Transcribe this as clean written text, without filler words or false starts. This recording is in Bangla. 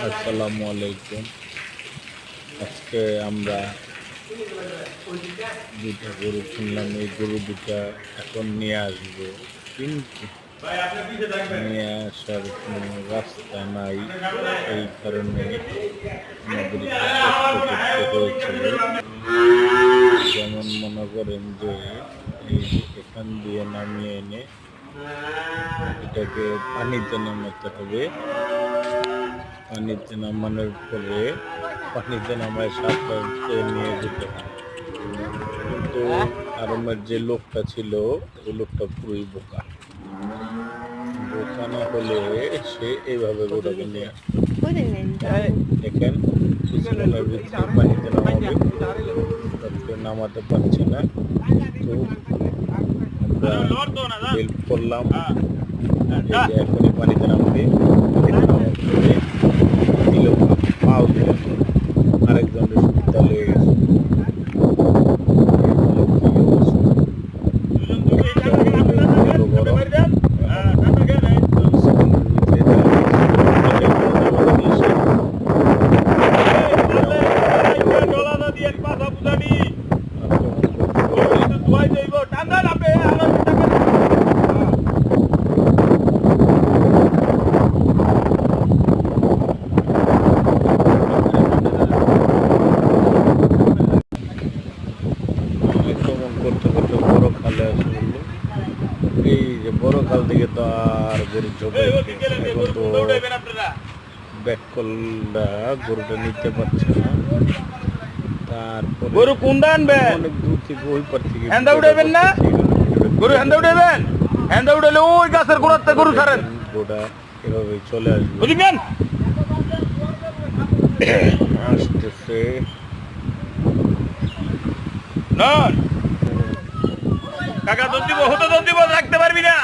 আসসালামু আলাইকুম। আজকে আমরা দুটা গরু কিনলাম। এই গরু দুটা এখন নিয়ে আসবো, কিন্তু নিয়ে আসার কোনো রাস্তা নাই। এই কারণে আমাদের কষ্ট করতে হয়েছিল। যেমন মনে করেন যে এই যে এখান দিয়ে নামিয়ে এনে এটাকে পানিতে নামাতে হবে। পানিতে নামানোর পরে পানিতে নামায় সাঁতরাতে নিয়ে যেতে হয়। কিন্তু আরমের যে লোকটা ছিল ওই লোকটা পুরোই বোকা। বোকা না হলে সে এইভাবে গোটাকে নিয়ে আসতো। দেখেন কিছুক্ষণের ভিতরে পানিতে নামাবে, তারপরে নামাতে পারছে না। তো আমরা হেল্প করলাম, এই যে এখনই পানিতে নামবে। পানিতে নামার পরে দিল পাও দিল, আরেকজনের সুবিধা লেগে গেছে। করতে করতে বড় খালে আসে বললো, এই যে বড় খাল থেকে তো আর গরু ঝোপে এখন তো ব্যাক করলা গরুটা নিতে পারছে না। তারপরে গরু কোনটা আনবেন? অনেক দূর থেকে ওই পার থেকে হ্যান্দা উঠাইবেন না? গরু হ্যান্দা উঠাইবেন? হ্যান্দা উঠাইলে ওই গাছের গোড়াতে গরু ছাড়েন। গোটা এভাবে চলে আসবে, বুঝবেন? আসতেছে না কাকা দুধ দিব, হতো দুধ দিব, রাখতে পারবি না।